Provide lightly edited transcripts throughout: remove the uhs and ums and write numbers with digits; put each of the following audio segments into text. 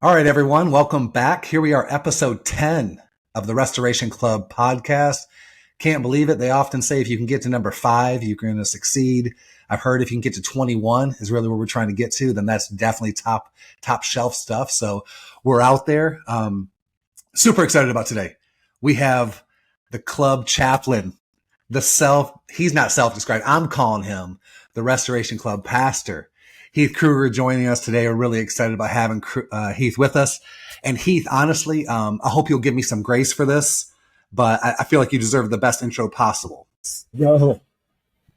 All right, everyone, welcome back. Here we are, episode 10 of the Restoration Club podcast. Can't believe it. They often say if you can get to number 5, you're going to succeed. I've heard if you can get to 21 is really where we're trying to get to, then that's definitely top shelf stuff. So we're out there. Super excited about today. We have the club chaplain, he's not self-described. I'm calling him the Restoration Club pastor. Heath Krueger joining us today. We're really excited about having Heath with us. And Heath, honestly, I hope you'll give me some grace for this, but I feel like you deserve the best intro possible. Yo.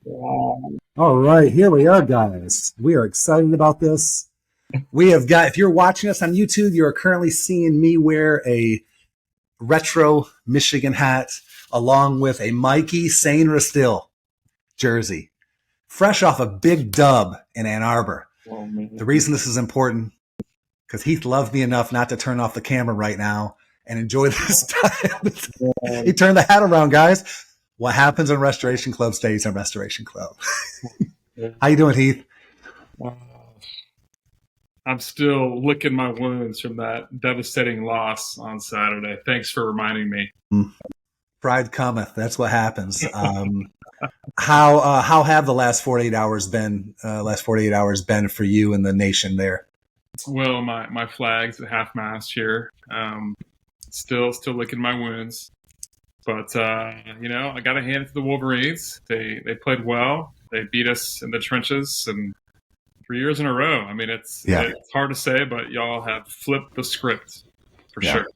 All right, here we are, guys. We are excited about this. We have got, if you're watching us on YouTube, you are currently seeing me wear a retro Michigan hat along with a Mikey Sainra Still jersey. Fresh off a big dub in Ann Arbor. Oh, the reason this is important, because Heath loved me enough not to turn off the camera right now and enjoy this time. He turned the hat around, guys. What happens in Restoration Club stays in Restoration Club. How you doing, Heath? I'm still licking my wounds from that devastating loss on Saturday. Thanks for reminding me. Pride cometh. That's what happens. How have the last 48 hours been? For you and the nation there? Well, my flag's at half mast here. Still licking my wounds, but I got to hand it to the Wolverines. They played well. They beat us in the trenches and 3 years in a row. I mean, it's hard to say, but y'all have flipped the script for sure.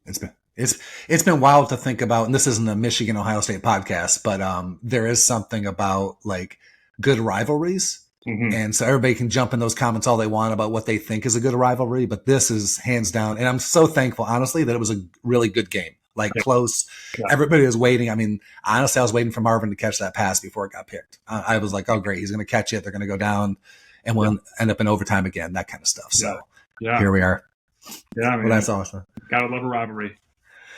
It's been wild to think about, and this isn't a Michigan Ohio State podcast, but there is something about like good rivalries. Mm-hmm. And so everybody can jump in those comments all they want about what they think is a good rivalry, but this is hands down. And I'm so thankful, honestly, that it was a really good game, close. Yeah. Everybody was waiting. I mean, honestly, I was waiting for Marvin to catch that pass before it got picked. I was like, oh, great. He's going to catch it. They're going to go down and we'll end up in overtime again, that kind of stuff. So here we are. Yeah. I mean, well, that's awesome. Gotta love a rivalry.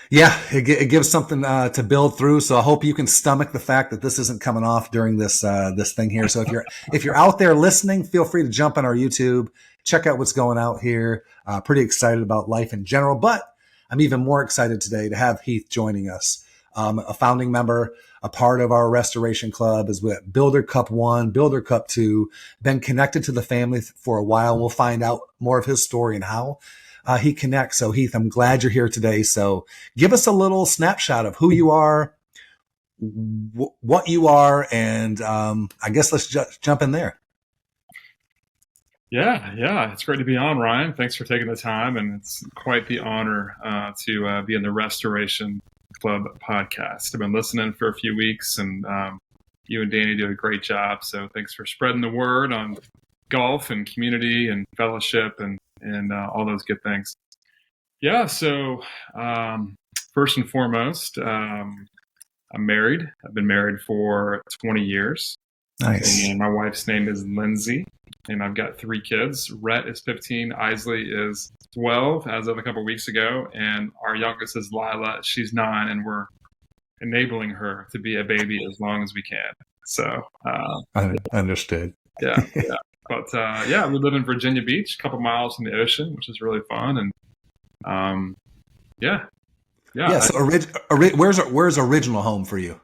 Yeah, it gives something to build through. So I hope you can stomach the fact that this isn't coming off during this thing here. So if you're out there listening, feel free to jump on our YouTube, check out what's going out here. Pretty excited about life in general, but I'm even more excited today to have Heath joining us, a founding member, a part of our Restoration Club, is with Builder Cup 1, Builder Cup 2, been connected to the family for a while. We'll find out more of his story and how he connects. So Heath, I'm glad you're here today. So give us a little snapshot of who you are, what you are, and I guess let's jump in there. Yeah. It's great to be on, Ryan. Thanks for taking the time. And it's quite the honor to be in the Restoration Club podcast. I've been listening for a few weeks, and you and Danny do a great job. So thanks for spreading the word on golf and community and fellowship and all those good things. Yeah, so first and foremost, I'm married. I've been married for 20 years. Nice. And my wife's name is Lindsay, and I've got 3 kids. Rhett is 15, Isley is 12 as of a couple of weeks ago, and our youngest is Lila. She's 9, and we're enabling her to be a baby as long as we can. So understood. Yeah. But we live in Virginia Beach, a couple miles from the ocean, which is really fun. And So where's original home for you?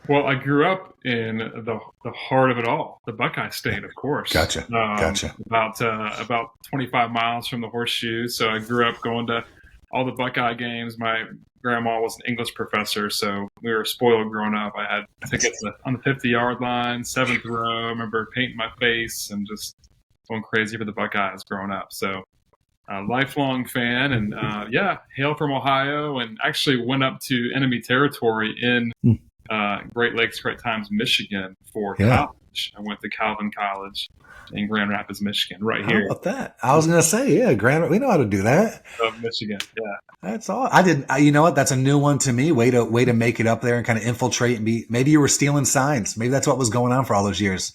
Well, I grew up in the heart of it all, the Buckeye State, of course. Gotcha. About 25 miles from the Horseshoe. So I grew up going to all the Buckeye games. My grandma was an English professor, so we were spoiled growing up. I had tickets on the 50-yard line, 7th row. I remember painting my face and just going crazy for the Buckeyes growing up. So lifelong fan, and hail from Ohio, and actually went up to enemy territory in Great Lakes, Great Times, Michigan for college. I went to Calvin College in Grand Rapids, Michigan, right here. How about that? I was going to say, we know how to do that. Of Michigan, yeah. That's all. I didn't. You know what? That's a new one to me. Way to make it up there and kind of infiltrate and be. Maybe you were stealing signs. Maybe that's what was going on for all those years.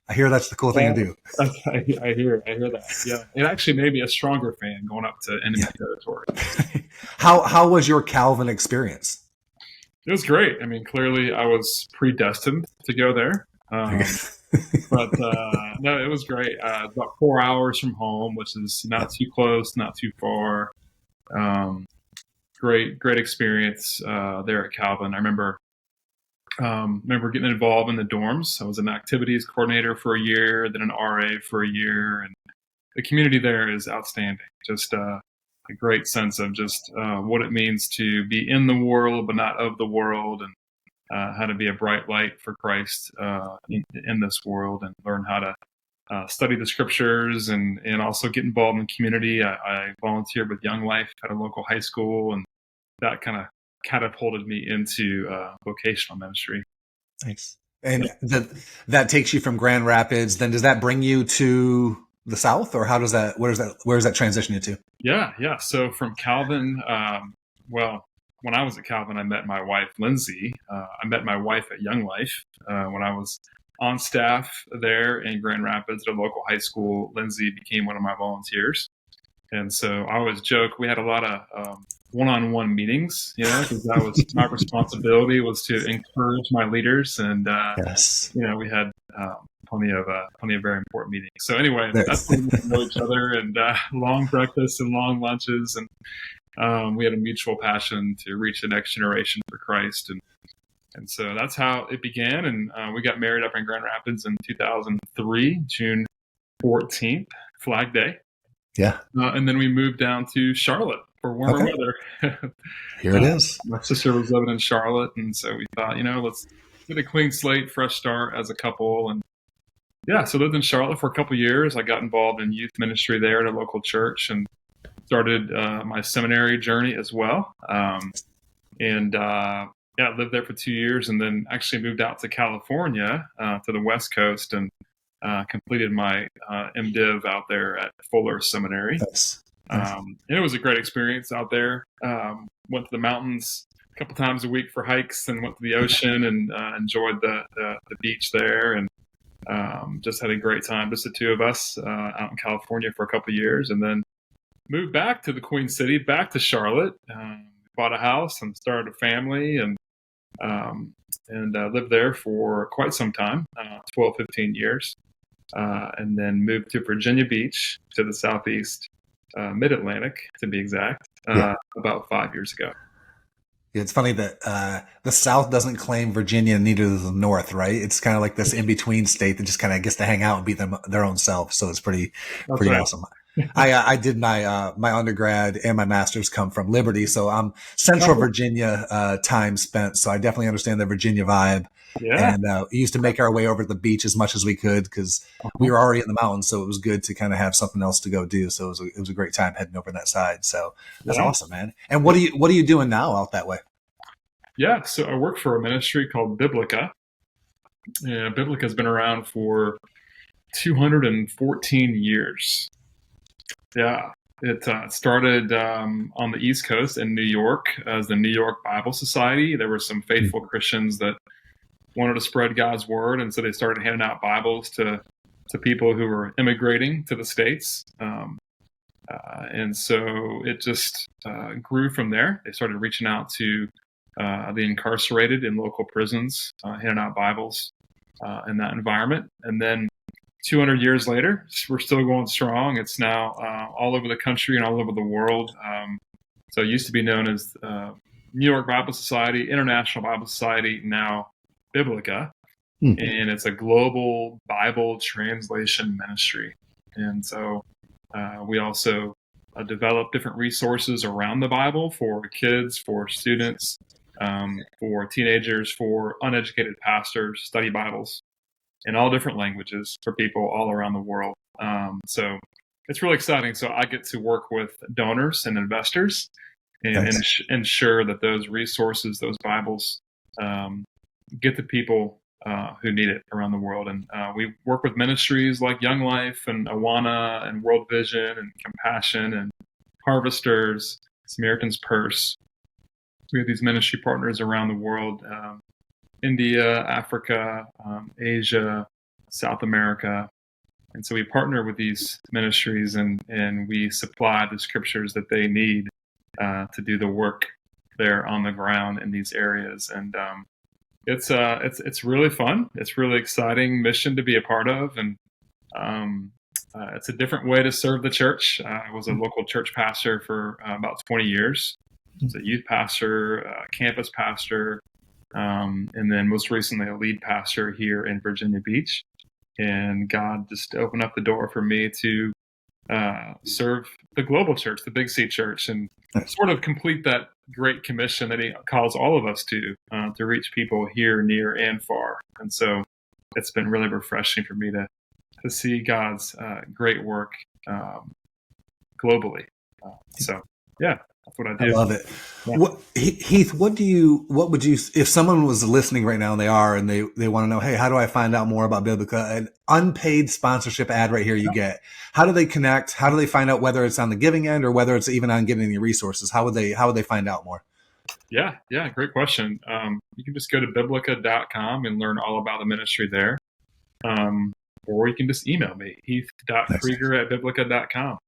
I hear that's the cool thing to do. I hear that. Yeah, it actually made me a stronger fan going up to enemy territory. How was your Calvin experience? It was great. I mean, clearly I was predestined to go there. But no, it was great. About 4 hours from home, which is not too close, not too far. Um, great experience there at Calvin. I remember getting involved in the dorms. I was an activities coordinator for a year, then an RA for a year, and the community there is outstanding. Just a great sense of just what it means to be in the world but not of the world, and how to be a bright light for Christ in this world, and learn how to study the scriptures, and also get involved in the community. I volunteered with Young Life at a local high school, and that kind of catapulted me into vocational ministry. Nice. And that takes you from Grand Rapids. Then does that bring you to the South, or how does that? Where does that transition you to? Yeah. So from Calvin, well, when I was at Calvin, I met my wife, Lindsay. I met my wife at Young Life when I was on staff there in Grand Rapids at a local high school. Lindsay became one of my volunteers. And so I always joke, we had a lot of one-on-one meetings, because that was my responsibility, was to encourage my leaders. And, Yes. we had plenty of very important meetings. So anyway, that's when we know each other, and long breakfasts and long lunches. And we had a mutual passion to reach the next generation for Christ. And so that's how it began. And we got married up in Grand Rapids in 2003, June 14th, Flag Day. Yeah. And then we moved down to Charlotte for warmer weather. Here it is. My sister was living in Charlotte, and so we thought, let's get a clean slate, fresh start as a couple. And yeah, so lived in Charlotte for a couple of years. I got involved in youth ministry there at a local church, and started my seminary journey as well. Lived there for 2 years, and then actually moved out to California, to the West Coast, and completed my MDiv out there at Fuller Seminary. Nice. And it was a great experience out there. Went to the mountains a couple times a week for hikes, and went to the ocean, and enjoyed the beach there, and just had a great time, just the two of us out in California for a couple of years, and then moved back to the Queen City, back to Charlotte. Bought a house and started a family, and lived there for quite some time, 12, 15 years. And then moved to Virginia Beach, to the southeast, mid-Atlantic to be exact, about 5 years ago. It's funny that the South doesn't claim Virginia, neither does the North, right? It's kind of like this in-between state that just kind of gets to hang out and be their own self. So it's pretty right. Awesome. I did my undergrad and my master's come from Liberty, so I'm Central Virginia time spent. So I definitely understand the Virginia vibe. Yeah. And we used to make our way over to the beach as much as we could, because we were already in the mountains, so it was good to kind of have something else to go do. So it was a great time heading over that side. So that's awesome, man. And what are you doing now out that way? Yeah, so I work for a ministry called Biblica. Biblica has been around for 214 years. Yeah, it started on the East Coast in New York as the New York Bible Society. There were some faithful Christians that wanted to spread God's word, and so they started handing out Bibles to people who were immigrating to the States. And so it just grew from there. They started reaching out to the incarcerated in local prisons, handing out Bibles in that environment. And then 200 years later, we're still going strong. It's now all over the country and all over the world. So it used to be known as New York Bible Society, International Bible Society, now Biblica. And it's a global Bible translation ministry. And so we also develop different resources around the Bible for kids, for students, for teenagers, for uneducated pastors, study Bibles in all different languages for people all around the world. So it's really exciting. So I get to work with donors and investors and ensure that those resources, those Bibles, get to people who need it around the world. And we work with ministries like Young Life and Awana and World Vision and Compassion and Harvesters, Samaritan's Purse. We have these ministry partners around the world, India, Africa, Asia, South America. And so we partner with these ministries, and we supply the scriptures that they need to do the work there on the ground in these areas. And It's really fun. It's really exciting mission to be a part of, and it's a different way to serve the church. I was a local church pastor for about 20 years. I was a youth pastor, campus pastor, and then most recently a lead pastor here in Virginia Beach. And God just opened up the door for me to serve the global church, the Big C Church, and sort of complete that great commission that He calls all of us to reach people here, near, and far. And so it's been really refreshing for me to see God's great work globally. So yeah, that's what I do. I love it. Yeah. Heath, what would you, if someone was listening right now and they want to know, hey, how do I find out more about Biblica? An unpaid sponsorship ad right here you get. How do they connect? How do they find out whether it's on the giving end or whether it's even on getting any resources? How would they find out more? Yeah, great question. You can just go to biblica.com and learn all about the ministry there. Or you can just email me, heath.krueger@biblica.com.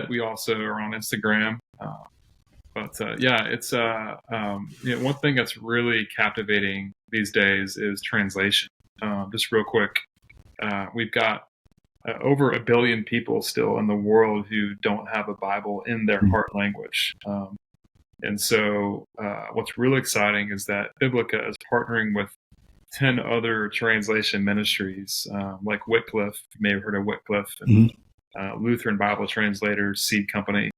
We also are on Instagram. It's one thing that's really captivating these days is translation. Just real quick, we've got over 1 billion people still in the world who don't have a Bible in their heart language. And so what's really exciting is that Biblica is partnering with 10 other translation ministries, like Wycliffe. You may have heard of Wycliffe, and Lutheran Bible Translators Seed Company.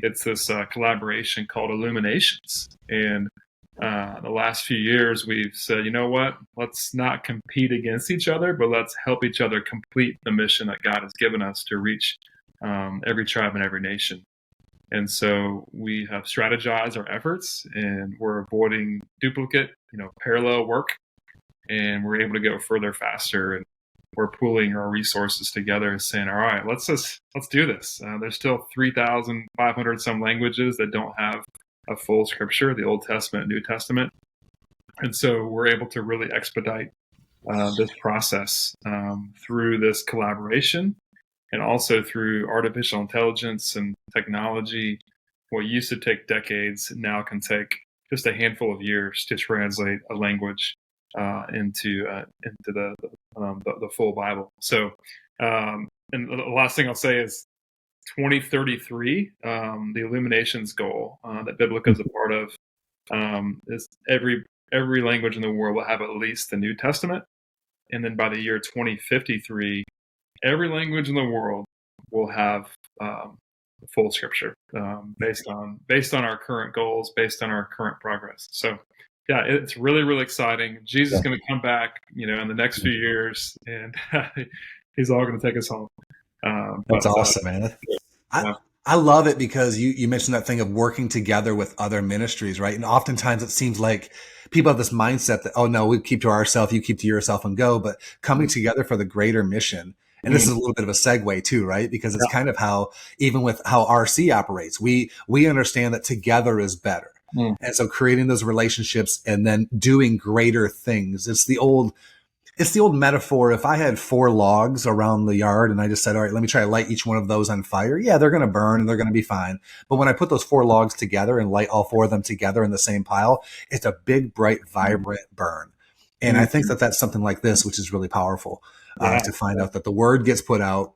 It's this collaboration called Illuminations. And the last few years, we've said, you know what? Let's not compete against each other, but let's help each other complete the mission that God has given us to reach every tribe and every nation. And so we have strategized our efforts, and we're avoiding duplicate, parallel work, and we're able to go further faster. And we're pooling our resources together and saying, all right, let's do this. There's still 3,500 some languages that don't have a full scripture, the Old Testament, New Testament. And so we're able to really expedite this process through this collaboration, and also through artificial intelligence and technology. What used to take decades now can take just a handful of years to translate a language into the full Bible. So, and the last thing I'll say is 2033, the Illuminations goal that Biblica is a part of, is every language in the world will have at least the New Testament, and then by the year 2053, every language in the world will have full Scripture, based on our current goals, based on our current progress. So. Yeah, it's really, really exciting. Jesus is going to come back, in the next few years, and He's all going to take us home. That's awesome, man. I love it because you mentioned that thing of working together with other ministries, right? And oftentimes it seems like people have this mindset that, oh no, we keep to ourselves, you keep to yourself and go, but coming together for the greater mission. And this is a little bit of a segue too, right? Because it's kind of how, even with how RC operates, we understand that together is better. And so creating those relationships and then doing greater things. It's the old metaphor. If I had 4 logs around the yard and I just said, all right, let me try to light each one of those on fire. Yeah, they're going to burn and they're going to be fine. But when I put those 4 logs together and light all 4 of them together in the same pile, it's a big, bright, vibrant burn. And I think that that's something like this, which is really powerful, to find out that the word gets put out,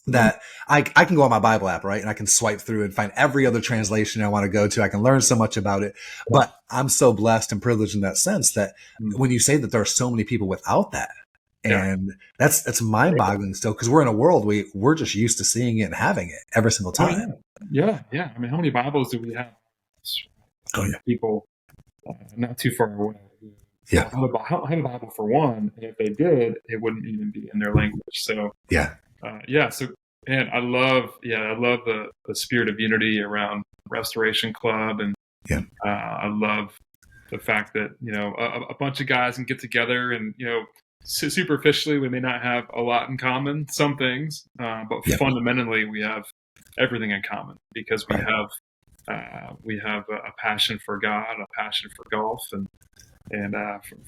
that I can go on my Bible app, right? And I can swipe through and find every other translation I want to go to. I can learn so much about it, but I'm so blessed and privileged in that sense that when you say that there are so many people without that, and that's mind boggling still, because we're in a world we're just used to seeing it and having it every single time. Yeah. I mean, how many Bibles do we have? People not too far away. Yeah. Have a Bible for one, and if they did, it wouldn't even be in their language. So I love the spirit of unity around Restoration Club, and I love the fact that a bunch of guys can get together, and superficially we may not have a lot in common, some things, but fundamentally we have everything in common, because we have a passion for God, a passion for golf, and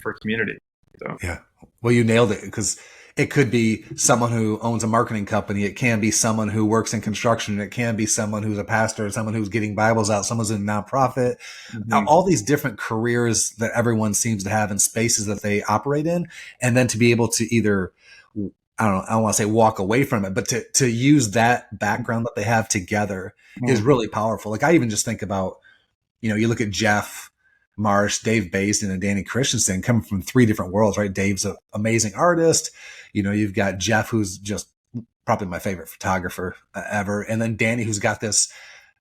for community. So. Yeah. Well, you nailed it, because it could be someone who owns a marketing company. It can be someone who works in construction. It can be someone who's a pastor, someone who's getting Bibles out, someone's in a nonprofit. Mhm. All these different careers that everyone seems to have in spaces that they operate in. And then to be able to either, I don't want to say walk away from it, but to use that background that they have together is really powerful. Like I even just think about, you look at Jeff Marsh, Dave Basin, and Danny Christensen coming from 3 different worlds, right? Dave's an amazing artist. You've got Jeff, who's just probably my favorite photographer ever. And then Danny, who's got this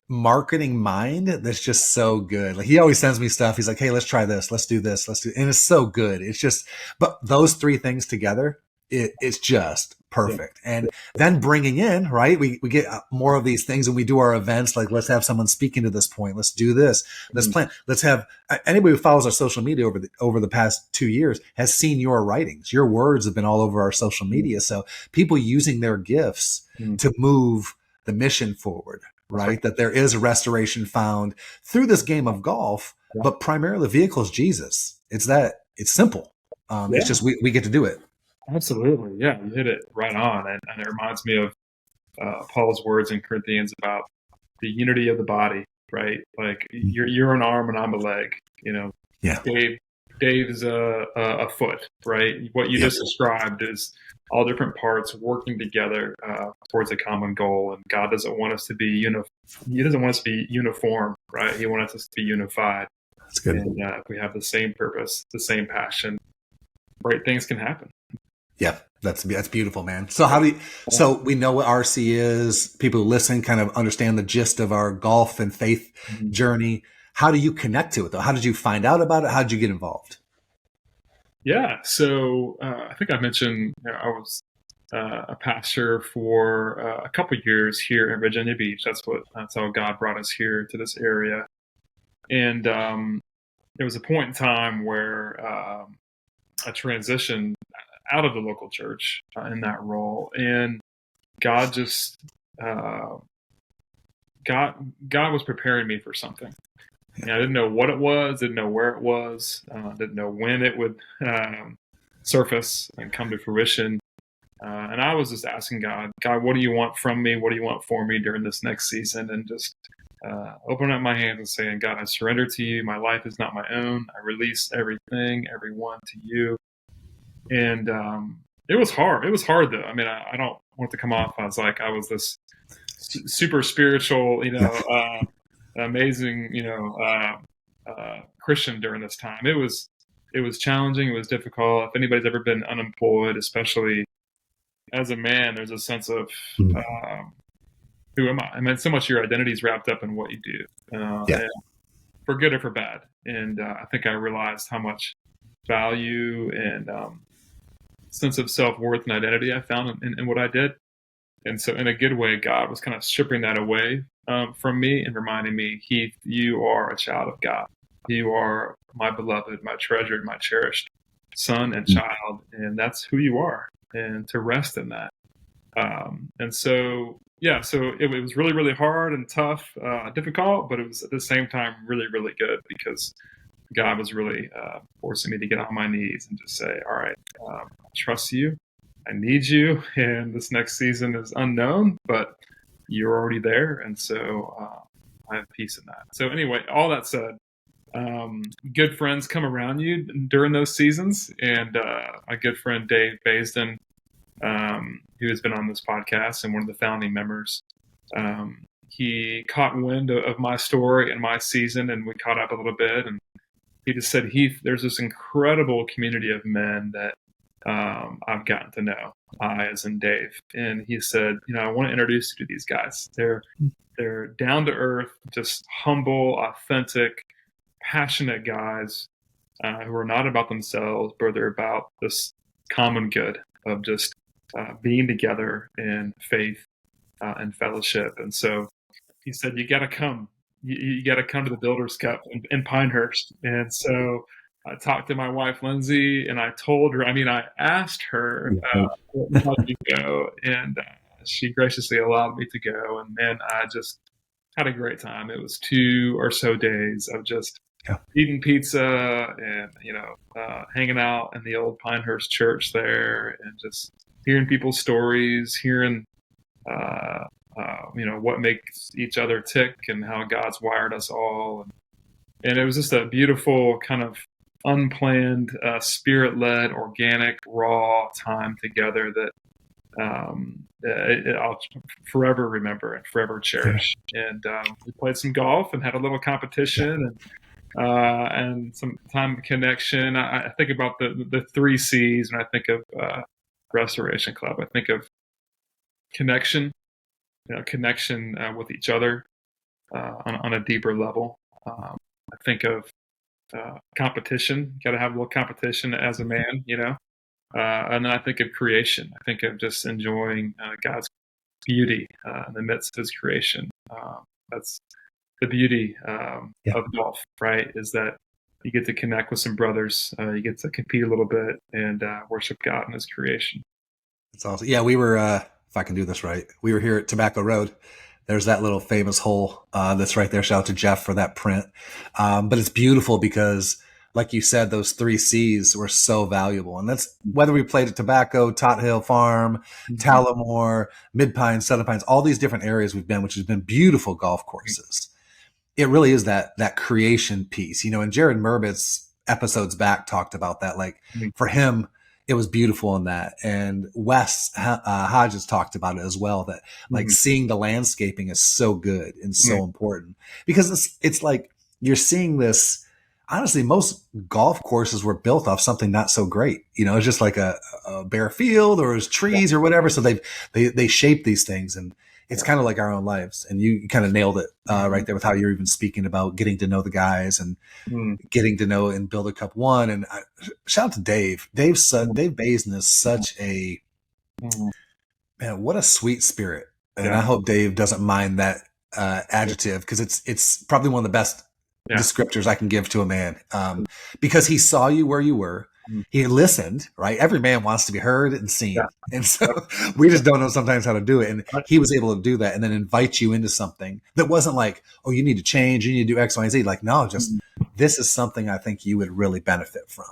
marketing mind that's just so good. Like he always sends me stuff. He's like, hey, let's try this. Let's do this. And it's so good. It's just, but those 3 things together, it's just perfect. Yeah. And then bringing in, right, we get more of these things and we do our events. Like, let's have someone speaking to this point. Let's do this. Let's plan. Let's have anybody who follows our social media over the past 2 years has seen your writings. Your words have been all over our social media. So people using their gifts to move the mission forward, right? That there is a restoration found through this game of golf, but primarily the vehicle is Jesus. It's simple. It's just, we get to do it. Absolutely. Yeah, you hit it right on. And it reminds me of Paul's words in Corinthians about the unity of the body, right? Like you're an arm and I'm a leg, Yeah. Dave's a foot, right? What you just described is all different parts working together towards a common goal. And God doesn't want us to be He doesn't want us to be uniform, right? He wants us to be unified. That's good. And if we have the same purpose, the same passion, great things can happen. Yeah, that's beautiful, man. So so we know what RC is. People who listen kind of understand the gist of our golf and faith journey. How do you connect to it though? How did you find out about it? How did you get involved? Yeah. So I think I mentioned I was a pastor for a couple of years here in Virginia Beach. That's how God brought us here to this area. And there was a point in time where I transitioned out of the local church in that role, and God just God was preparing me for something. And I didn't know what it was, didn't know where it was, didn't know when it would surface and come to fruition. And I was just asking God, what do you want from me? What do you want for me during this next season? And just opening up my hands and saying, God, I surrender to you. My life is not my own. I release everything, everyone to you. And it was hard. It was hard, though. I mean, I don't want to come off as like I was this super spiritual, amazing, Christian during this time. It was challenging. It was difficult. If anybody's ever been unemployed, especially as a man, there's a sense of who am I? I mean, so much of your identity is wrapped up in what you do, and for good or for bad. And I think I realized how much value and sense of self-worth and identity I found in what I did. And so in a good way, God was kind of stripping that away from me and reminding me, Heath, you are a child of God. You are my beloved, my treasured, my cherished son and child. And that's who you are. And to rest in that. And so, so it was really, really hard and tough, difficult, but it was at the same time really, really good because God was really forcing me to get on my knees and just say, all right, I trust you. I need you. And this next season is unknown, but you're already there. And so I have peace in that. So anyway, all that said, good friends come around you during those seasons. And my good friend, Dave Basin, who has been on this podcast and one of the founding members, he caught wind of my story and my season, and we caught up a little bit. And he just said, Heath, there's this incredible community of men that I've gotten to know, I as in Dave. And he said, I want to introduce you to these guys. They're down to earth, just humble, authentic, passionate guys who are not about themselves, but they're about this common good of just being together in faith and fellowship. And so he said, you got to come. You got to come to the Builders Cup in Pinehurst. And so I talked to my wife, Lindsay, and I told her, I asked her, how you go? And she graciously allowed me to go. And man, I just had a great time. It was 2 or so days of just Yeah. eating pizza and, hanging out in the old Pinehurst church there and just hearing people's stories, hearing, what makes each other tick and how God's wired us all. And it was just a beautiful kind of unplanned, spirit-led, organic, raw time together that I'll forever remember and forever cherish. And we played some golf and had a little competition and some time of connection. I think about the 3 C's when I think of Restoration Club. I think of connection, connection with each other on a deeper level. I think of competition. Got to have a little competition as a man, and then I think of creation. I think of just enjoying God's beauty in the midst of His creation. That's the beauty of golf, right? Is that you get to connect with some brothers. You get to compete a little bit and worship God in His creation. That's awesome. Yeah, we were, if I can do this right, we were here at Tobacco Road. There's that little famous hole that's right there. Shout out to Jeff for that print. But it's beautiful because, like you said, those 3 C's were so valuable. And that's whether we played at Tobacco, Tot Hill Farm, Tallamore, Mid Pines, Southern Pines, all these different areas we've been, which has been beautiful golf courses. It really is that creation piece, and Jared Merbit's episodes back talked about that. Like for him, it was beautiful in that. And Wes Hodges talked about it as well, that like seeing the landscaping is so good and so important because it's like you're seeing this. Honestly, most golf courses were built off something not so great. It's just like a bare field or it's trees or whatever. So they shape these things, and it's kind of like our own lives. And you kind of nailed it right there with how you're even speaking about getting to know the guys and getting to know and build a Cup One. And shout out to Dave. Dave's son, Dave Bazin is such a man. What a sweet spirit, and I hope Dave doesn't mind that adjective because it's probably one of the best descriptors I can give to a man, because he saw you where you were. He listened, right? Every man wants to be heard and seen. And so we just don't know sometimes how to do it. And he was able to do that and then invite you into something that wasn't like, oh, you need to change, you need to do X, Y, and Z. Like, no, just this is something I think you would really benefit from.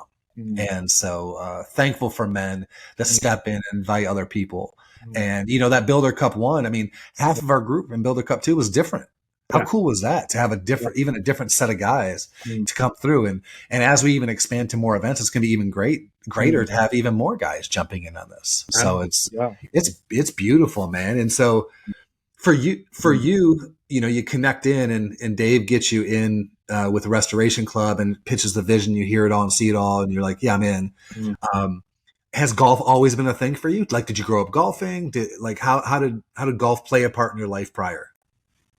And so thankful for men that step in and invite other people. And, that Builder Cup One, I mean, half of our group in Builder Cup Two was different. How cool was that to have even a different set of guys to come through? And as we even expand to more events, it's going to be even greater to have even more guys jumping in on this. So it's beautiful, man. And so for you, you connect in and Dave gets you in with the Restoration Club and pitches the vision. You hear it all and see it all. And you're like, yeah, I'm in. Has golf always been a thing for you? Like, did you grow up golfing? How did golf play a part in your life prior?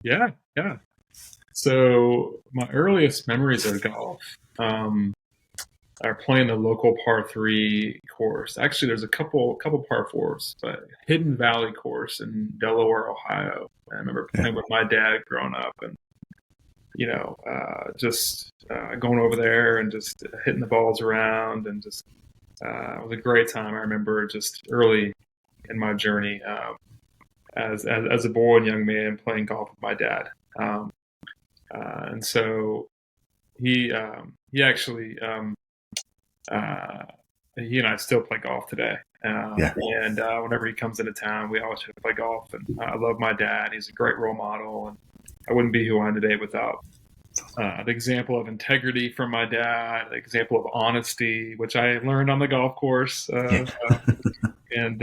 Yeah. So my earliest memories of golf are playing the local par 3 course. Actually, there's a couple par 4s, but Hidden Valley course in Delaware, Ohio. I remember playing with my dad growing up, and just going over there and just hitting the balls around, and just it was a great time. I remember just early in my journey as a boy and young man playing golf with my dad. And so he actually he and I still play golf today. And whenever he comes into town, we always play golf. And I love my dad. He's a great role model, and I wouldn't be who I am today without the example of integrity from my dad, the example of honesty, which I learned on the golf course. So, and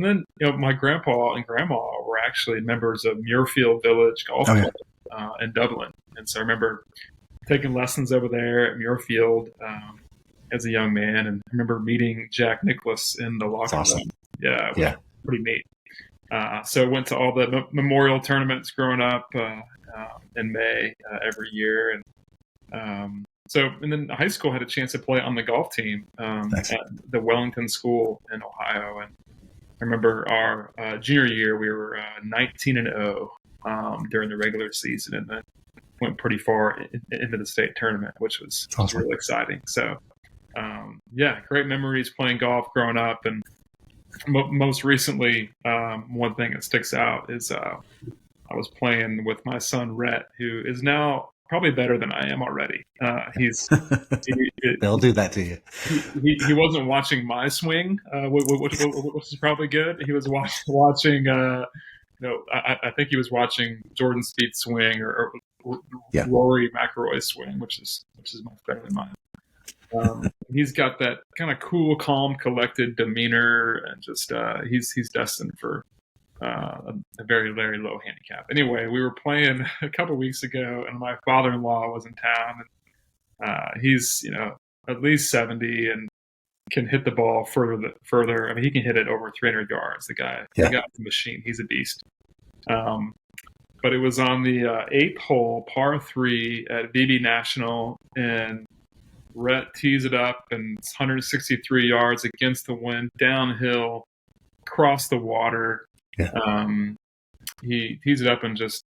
then, my grandpa and grandma were actually members of Muirfield Village Golf Club in Dublin. And so I remember taking lessons over there at Muirfield as a young man. And I remember meeting Jack Nicklaus in the locker room. Yeah. It was pretty neat. So I went to all the memorial tournaments growing up in May every year. And then high school had a chance to play on the golf team at the Wellington School in Ohio. And I remember our junior year, we were 19-0 during the regular season, and then went pretty far into the state tournament, which was really exciting. So, great memories playing golf growing up. And most recently, one thing that sticks out is I was playing with my son, Rhett, who is now probably better than I am already. They'll do that to you. He wasn't watching my swing, which is probably good. He was watching. I think he was watching Jordan Spieth's swing or Yeah. Rory McIlroy's swing, which is much better than mine. He's got that kind of cool, calm, collected demeanor, and just he's destined for a very, very low handicap. Anyway, we were playing a couple weeks ago, and my father-in-law was in town, and he's at least 70 and can hit the ball further. I mean, he can hit it over 300 yards. The guy's a machine. He's a beast. But it was on the 8th hole, par 3 at VB National, and Rhett tees it up, and it's 163 yards against the wind, downhill, across the water. Yeah. He tees it up and just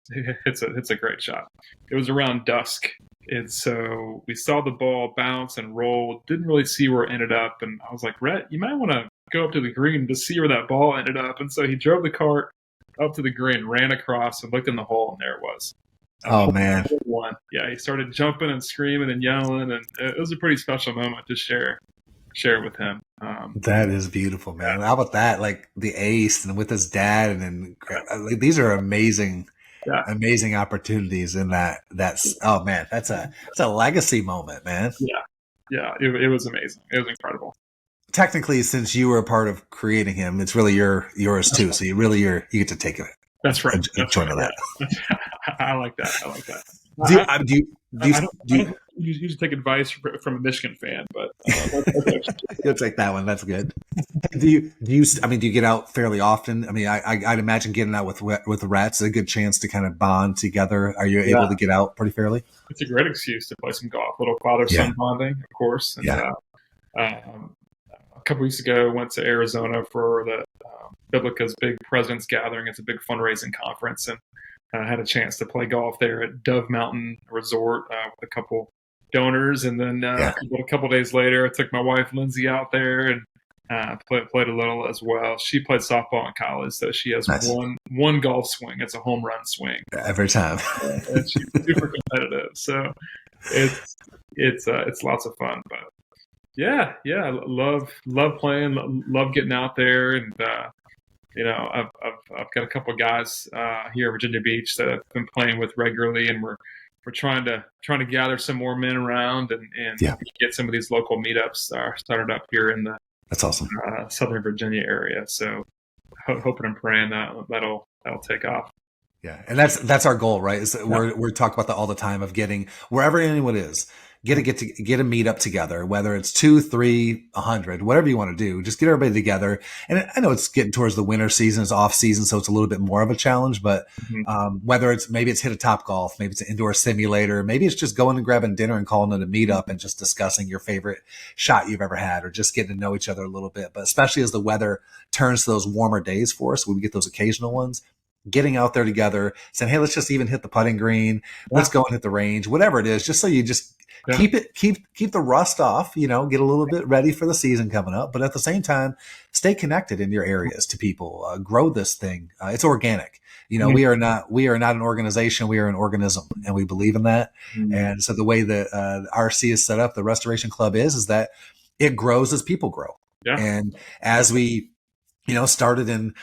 hits a great shot. It was around dusk, and so we saw the ball bounce and roll. Didn't really see where it ended up, and I was like, Rhett, you might want to go up to the green to see where that ball ended up. And so he drove the cart up to the green, ran across, and looked in the hole, and there it was. Oh, man. One. Yeah, he started jumping and screaming and yelling, and it was a pretty special moment to share with him. That is beautiful, man. How about that? Like the ace and with his dad, and then like, these are amazing opportunities in that. Oh man, it's a legacy moment, man. Yeah. It was amazing. It was incredible. Technically, since you were a part of creating him, it's really yours too. So you get to take it. That's right. Enjoy that. I like that. Do you usually take advice from a Michigan fan, but you'll take that one. That's good. Do you get out fairly often? I mean, I'd imagine getting out with Rats is a good chance to kind of bond together. Are you able to get out pretty fairly? It's a great excuse to play some golf. Little father-son bonding, of course. And, a couple weeks ago, went to Arizona for the Biblica's big President's Gathering. It's a big fundraising conference, and I had a chance to play golf there at Dove Mountain Resort with a couple donors. And then a couple days later, I took my wife Lindsay out there and played a little as well. She played softball in college, so she has one golf swing. It's a home run swing every time, and she's super competitive. So it's lots of fun. But yeah, love playing, love getting out there, and I've got a couple of guys here at Virginia Beach that I've been playing with regularly, and we're trying to gather some more men around and get some of these local meetups started up here in the that's awesome Southern Virginia area. So hoping and praying that'll take off. Yeah, and that's our goal, right? We're talking about that all the time of getting wherever anyone is. Get a meetup together, whether it's 2, 3, 100, whatever you want to do. Just get everybody together. And I know it's getting towards the winter season, it's off season, so it's a little bit more of a challenge. But whether it's maybe it's hit a Top Golf, maybe it's an indoor simulator, maybe it's just going and grabbing dinner and calling it a meetup and just discussing your favorite shot you've ever had, or just getting to know each other a little bit. But especially as the weather turns to those warmer days for us, when we get those occasional ones. Getting out there together, saying, "Hey, let's just even hit the putting green. Let's go and hit the range, whatever it is." Just so you keep the rust off. Get a little bit ready for the season coming up, but at the same time, stay connected in your areas to people. Grow this thing. It's organic. We are not an organization. We are an organism, and we believe in that. And so the way that RC is set up, the Restoration Club is that it grows as people grow. Yeah. And as we, started in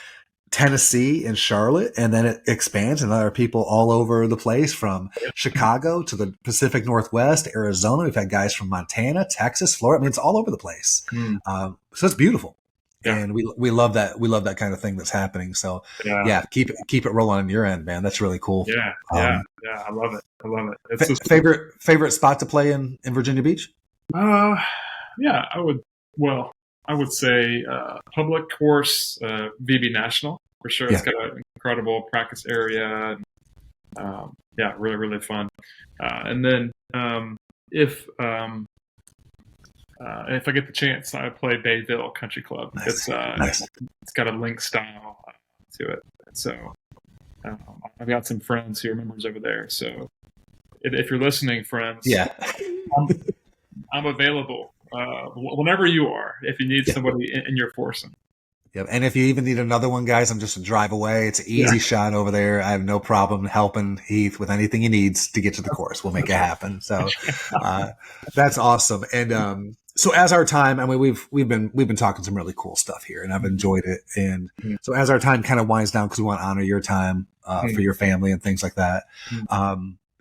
Tennessee and Charlotte, and then it expands, and there are people all over the place from Chicago to the Pacific Northwest, Arizona. We've had guys from Montana, Texas, Florida. I mean, it's all over the place. So it's beautiful. Yeah. And we love that. We love that kind of thing that's happening. So keep it rolling on your end, man. That's really cool. Yeah. I love it. It's favorite spot to play in Virginia Beach? I would say public course, VB National for sure. It's got an incredible practice area. And, really, really fun. And then if I get the chance, I play Bayville Country Club. Nice. It's got a link style to it. So I've got some friends who are members over there. So if you're listening, friends, I'm available. Whenever you are, if you need somebody in your foursome. Yep. And if you even need another one, guys, I'm just a drive away. It's an easy shot over there. I have no problem helping Heath with anything he needs to get to the course. We'll make it happen. So that's awesome. And so as our time, I mean, we've been talking some really cool stuff here, and I've enjoyed it. And so as our time kind of winds down, because we want to honor your time for your family and things like that.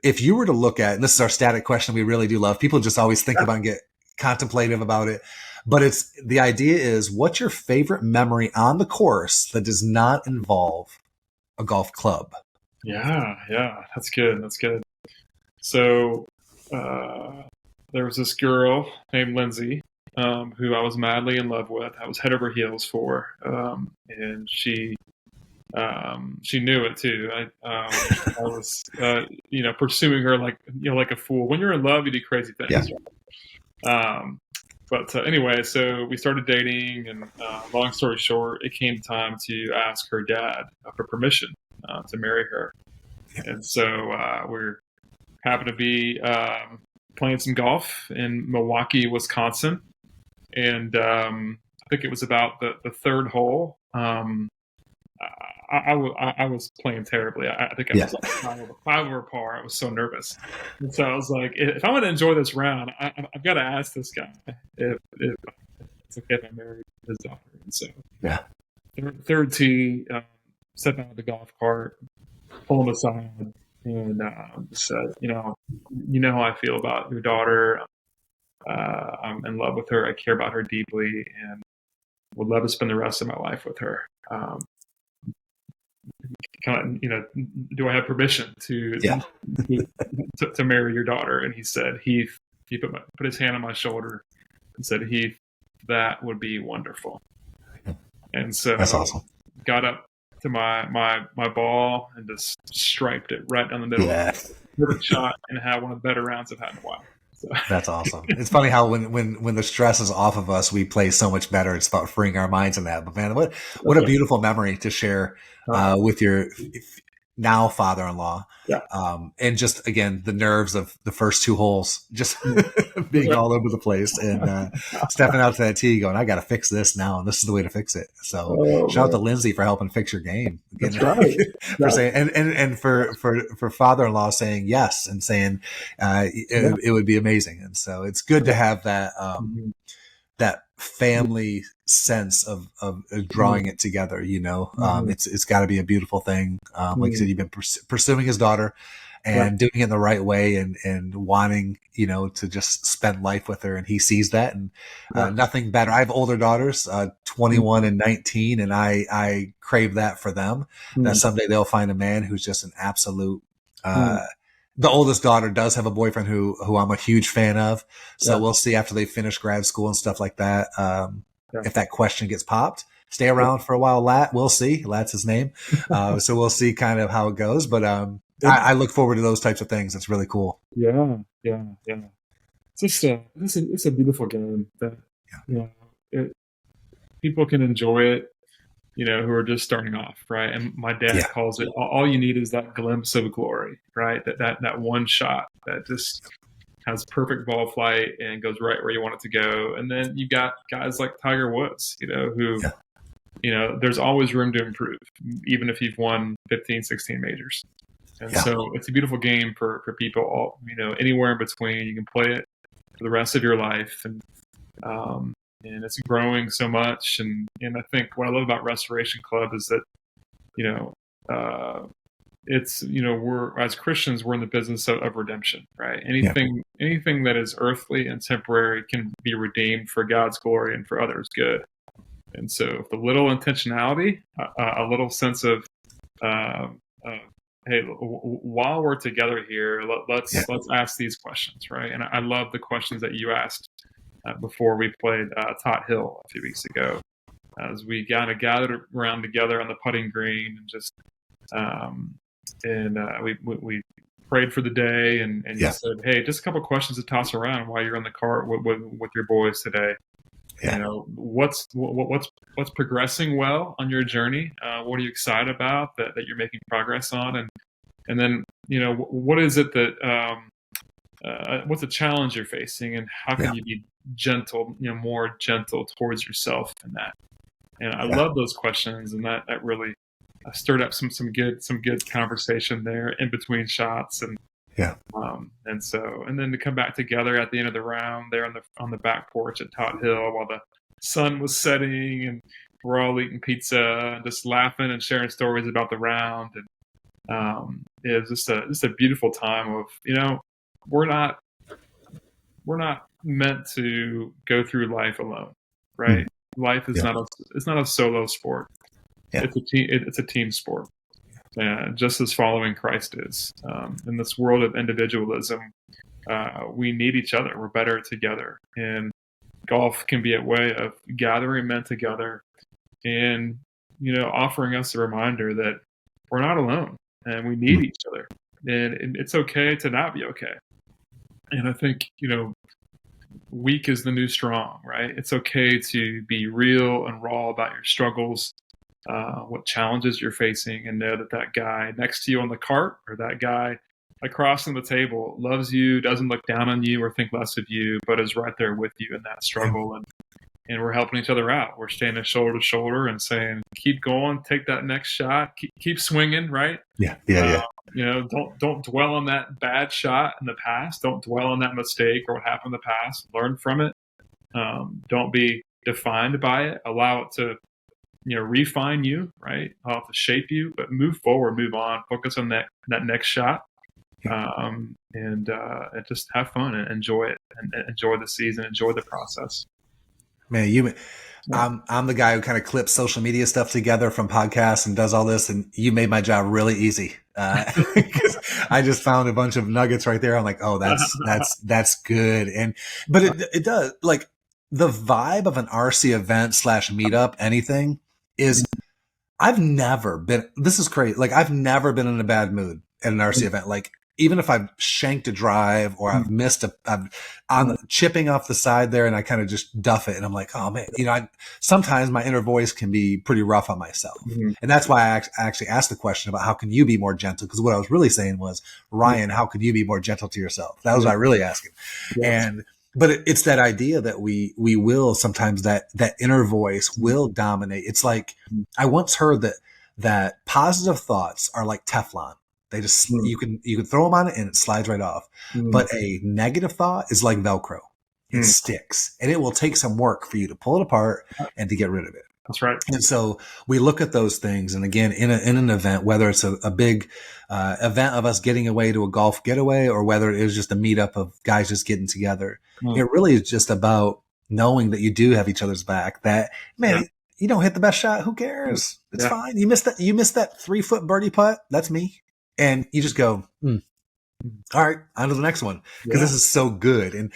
If you were to look at, and this is our static question, we really do love. People just always think about and get contemplative about it. But the idea is, what's your favorite memory on the course that does not involve a golf club? Yeah, that's good. That's good. So there was this girl named Lindsay who I was madly in love with. I was head over heels for, and she knew it too. I was pursuing her like a fool. When you're in love, you do crazy things. Yeah. But anyway, so we started dating, and long story short, it came time to ask her dad for permission to marry her. And so we happened to be playing some golf in Milwaukee, Wisconsin. And I think it was about the third hole. I was playing terribly. I think I was like five over par. I was so nervous, and so I was like, if I'm going to enjoy this round, I've got to ask this guy if it's okay if I marry his daughter. And so, third tee, step out of the golf cart, pull him aside, and said, you know how I feel about your daughter. I'm in love with her. I care about her deeply, and would love to spend the rest of my life with her. Do I have permission to marry your daughter? And he said, he put his hand on my shoulder and said, Heath, that would be wonderful. And so that's awesome. Got up to my ball and just striped it right down the middle. Perfect shot, and had one of the better rounds I've had in a while. So. That's awesome. It's funny how when the stress is off of us, we play so much better. It's about freeing our minds in that. But man, what a beautiful memory to share with your now father-in-law. And just, again, the nerves of the first two holes, just being all over the place and stepping out to that tee going, I got to fix this now. And this is the way to fix it. So shout out to Lindsay for helping fix your game. That's right. For saying, and for father-in-law saying yes and saying it would be amazing. And so it's good to have that, that family sense of drawing it together, it's got to be a beautiful thing. Like you said, you've been pursuing his daughter and doing it in the right way and wanting, to just spend life with her. And he sees that, and nothing better. I have older daughters, 21 and 19, and I crave that for them, that someday they'll find a man who's just an absolute, the oldest daughter does have a boyfriend who I'm a huge fan of. So we'll see after they finish grad school and stuff like that. If that question gets popped, stay around for a while. We'll see. Lat's his name. So we'll see kind of how it goes. But I look forward to those types of things. It's really cool. Yeah. It's just it's a beautiful game that people can enjoy it. Who are just starting off, right? And my dad calls it, all you need is that glimpse of glory, right? That one shot that just has perfect ball flight and goes right where you want it to go. And then you got guys like Tiger Woods, who, there's always room to improve, even if you've won 15, 16 majors. And so it's a beautiful game for people, all, anywhere in between. You can play it for the rest of your life. And it's growing so much. And I think what I love about Restoration Club is that, it's, we're, as Christians, we're in the business of redemption, right? Anything that is earthly and temporary can be redeemed for God's glory and for others' good. And so the little intentionality, a little sense of, hey, while we're together here, let's ask these questions, right? And I love the questions that you asked before we played Tot Hill a few weeks ago, as we kind of gathered around together on the putting green and just we prayed for the day and you said, hey, just a couple of questions to toss around while you're in the car with your boys today. What's progressing well on your journey? What are you excited about that you're making progress on? And then what is it that what's the challenge you're facing, and how can you be gentle, more gentle towards yourself in that? And I love those questions, and that really stirred up some good conversation there in between shots, and and then to come back together at the end of the round there on the back porch at Tot Hill while the sun was setting, and we're all eating pizza and just laughing and sharing stories about the round, and it was just a beautiful time of, we're not meant to go through life alone, right? Life is not a solo sport. It's a team sport, just as following Christ is. In this world of individualism, we need each other. We're better together, and golf can be a way of gathering men together and offering us a reminder that we're not alone and we need each other, and it's okay to not be okay. And I think weak is the new strong, right? It's okay to be real and raw about your struggles, what challenges you're facing, and know that guy next to you on the cart or that guy across from the table loves you, doesn't look down on you or think less of you, but is right there with you in that struggle. And we're helping each other out. We're standing shoulder to shoulder and saying, keep going, take that next shot, keep swinging, right? Don't dwell on that bad shot in the past. Don't dwell on that mistake or what happened in the past. Learn from it. Don't be defined by it. Allow it to refine you, right? Allow it to shape you, but move forward, move on, focus on that next shot. And just have fun and enjoy it, and enjoy the season, enjoy the process. Man, I'm the guy who kind of clips social media stuff together from podcasts and does all this, and you made my job really easy. Because I just found a bunch of nuggets right there. I'm like, oh, that's good. But it does, like, the vibe of an RC event / meetup, anything is, this is crazy. Like, I've never been in a bad mood at an RC event. Like, even if I've shanked a drive or I've missed I'm chipping off the side there and I kind of just duff it. And I'm like, oh man, sometimes my inner voice can be pretty rough on myself. And that's why I actually asked the question about how can you be more gentle? Because what I was really saying was, Ryan, how could you be more gentle to yourself? That was what I really asking. But it's that idea that we will sometimes, that inner voice will dominate. It's like, I once heard that positive thoughts are like Teflon. They just, you can throw them on it and it slides right off. But a negative thought is like Velcro. It sticks, and it will take some work for you to pull it apart and to get rid of it. That's right. And so we look at those things. And again, in an event, whether it's a big event of us getting away to a golf getaway, or whether it is just a meetup of guys just getting together, it really is just about knowing that you do have each other's back. That, man, you don't hit the best shot, who cares? It's fine. You missed that 3-foot birdie putt. That's me. And you just go, all right, on to the next one. Because this is so good. And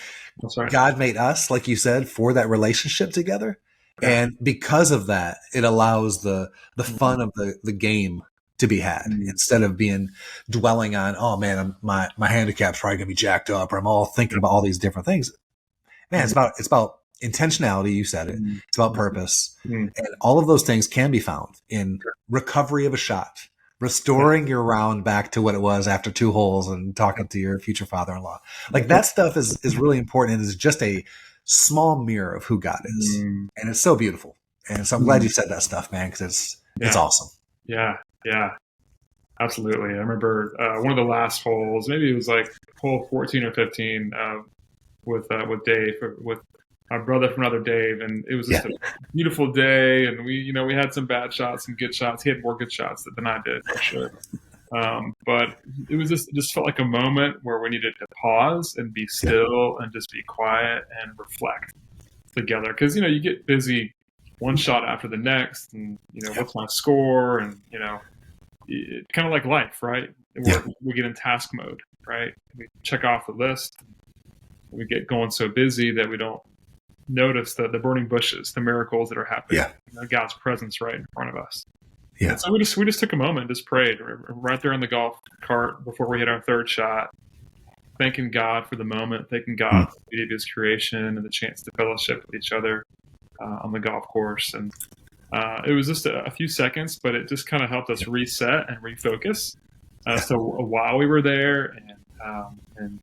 God made us, like you said, for that relationship together. And because of that, it allows the fun of the game to be had, instead of dwelling on, oh man, my handicap's probably gonna be jacked up, or I'm all thinking about all these different things. Man, it's about intentionality. You said it. It's about purpose. And all of those things can be found in recovery of a shot, restoring your round back to what it was after 2 holes, and talking to your future father-in-law. Like, that stuff is really important, and is just a small mirror of who God is. And it's so beautiful. And so I'm glad you said that stuff, man, because it's awesome. Yeah. Absolutely. I remember one of the last holes, maybe it was like hole 14 or 15, with Dave, with my brother from another Dave, and it was just a beautiful day, and we had some bad shots, some good shots. He had more good shots than I did, for sure. But it was just felt like a moment where we needed to pause and be still and just be quiet and reflect together. Because you get busy, one shot after the next, and what's my score, and kind of like life, right? We get in task mode, right? We check off the list. We get going so busy that we don't notice the burning bushes, the miracles that are happening. God's presence right in front of us. And so we just took a moment, just prayed right there on the golf cart before we hit our 3rd shot, thanking God for the moment, thanking God for the beauty of His creation and the chance to fellowship with each other on the golf course. And it was just a few seconds, but it just kind of helped us reset and refocus. So while we were there, and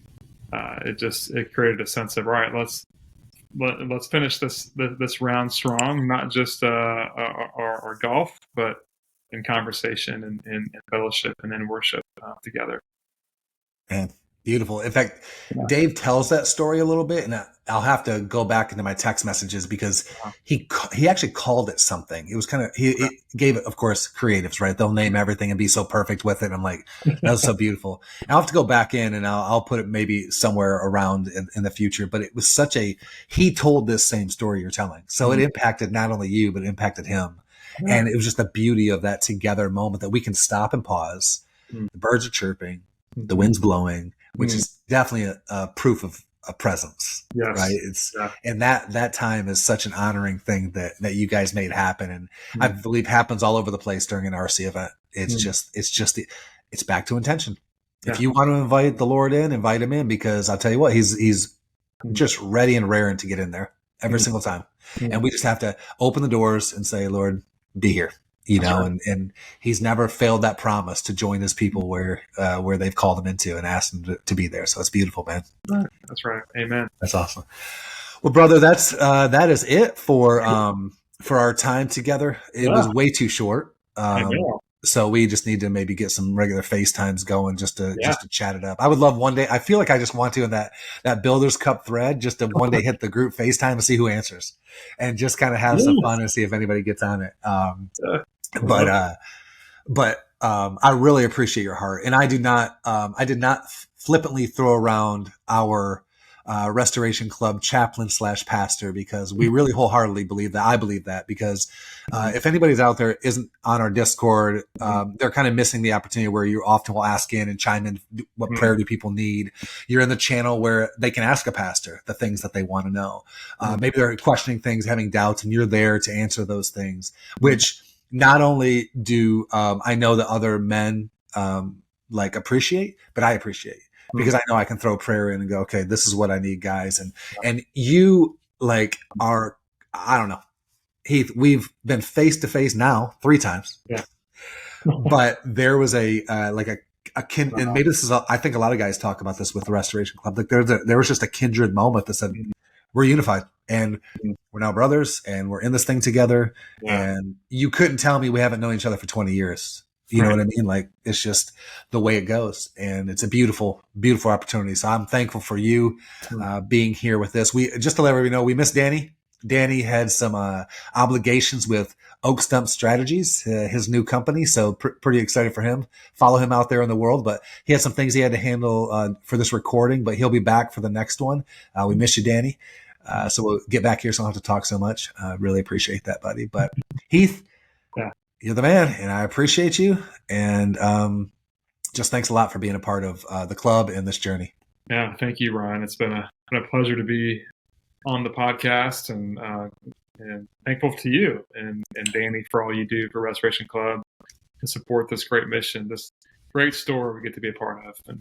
it created a sense of, all right, let's let's finish this round strong, not just our golf, but in conversation and in fellowship and in worship together. Man, beautiful. In fact, Yeah. Dave tells that story a little bit, and I'll have to go back into my text messages because he actually called it something. It was kind of he gave it, of course, creatives, right? They'll name everything and be so perfect with it. I'm like, that was so beautiful. I'll have to go back in and I'll put it maybe somewhere around in the future. But it was he told this same story you're telling, so it impacted not only you but it impacted him, and it was just the beauty of that together moment that we can stop and pause. The birds are chirping. The wind's blowing, which is definitely a proof of a presence, right? And that time is such an honoring thing that you guys made happen. And I believe happens all over the place during an RC event. It's back to intention. If you want to invite the Lord in, invite him in, because I'll tell you what, he's just ready and raring to get in there every single time. And we just have to open the doors and say, Lord, be here. And he's never failed that promise to join his people where they've called him into and asked him to be there. So it's beautiful, man. That's right. Amen. That's awesome. Well, brother, that is it for our time together. It was way too short. So we just need to maybe get some regular FaceTimes going just to chat it up. I would love one day. I feel like I just want to in that Builders Cup thread, just to one day hit the group FaceTime and see who answers, and just kind of have some fun and see if anybody gets on it. But I really appreciate your heart, and I did not flippantly throw around our Restoration Club chaplain / pastor, because we really wholeheartedly believe that. I believe that because if anybody's out there isn't on our Discord, they're kind of missing the opportunity where you often will ask in and chime in. What prayer do people need? You're in the channel where they can ask a pastor the things that they want to know. Maybe they're questioning things, having doubts, and you're there to answer those things, which not only do I know that other men appreciate, but I appreciate. Because I know I can throw prayer in and go, okay, this is what I need, guys. And you are, I don't know, Heath, we've been face to face now 3 times. Yeah. But there was and maybe this is, I think a lot of guys talk about this with the Restoration Club. Like there was just a kindred moment that said, we're unified and we're now brothers and we're in this thing together. Yeah. And you couldn't tell me we haven't known each other for 20 years. You know what I mean? Like, it's just the way it goes. And it's a beautiful, beautiful opportunity. So I'm thankful for you being here with this. Just to let everybody know, we missed Danny. Danny had some obligations with Oak Stump Strategies, his new company. So pretty excited for him. Follow him out there in the world. But he had some things he had to handle for this recording, but he'll be back for the next one. We miss you, Danny. So we'll get back here so I don't have to talk so much. Really appreciate that, buddy. But Heath, you're the man, and I appreciate you. And just thanks a lot for being a part of the club and this journey. Yeah, thank you, Ryan. It's been a pleasure to be on the podcast, and thankful to you and Danny for all you do for Restoration Club to support this great mission, this great store we get to be a part of. And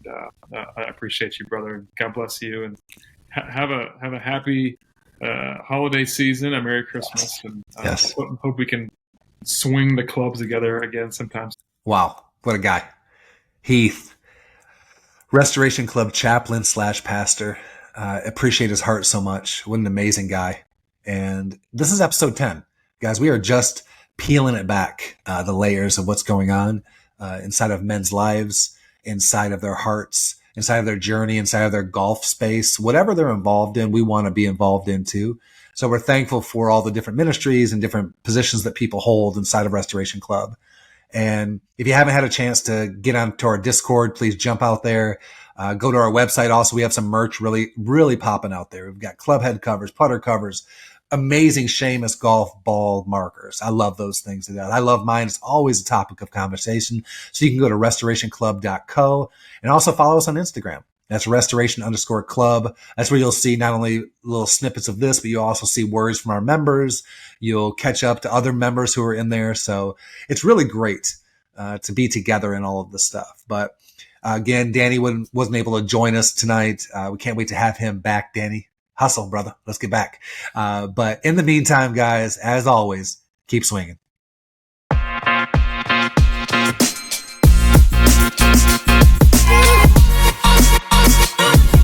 I appreciate you, brother. God bless you, and have a happy holiday season, a Merry Christmas, and hope we can swing the clubs together again sometimes. Wow, what a guy. Heath, Restoration Club chaplain / pastor. Appreciate his heart so much. What an amazing guy. And this is episode 10. Guys, we are just peeling it back, the layers of what's going on inside of men's lives, inside of their hearts, inside of their journey, inside of their golf space. Whatever they're involved in, we want to be involved in too. So we're thankful for all the different ministries and different positions that people hold inside of Restoration Club. And if you haven't had a chance to get onto our Discord, please jump out there. Go to our website. Also, we have some merch really, really popping out there. We've got club head covers, putter covers, amazing Seamus golf ball markers. I love those things. I love mine. It's always a topic of conversation. So you can go to restorationclub.co and also follow us on Instagram. That's restoration_club. That's where you'll see not only little snippets of this, but you'll also see words from our members. You'll catch up to other members who are in there. So it's really great to be together in all of this stuff. But again, Danny wasn't able to join us tonight. We can't wait to have him back, Danny. Hustle, brother. Let's get back. But in the meantime, guys, as always, keep swinging.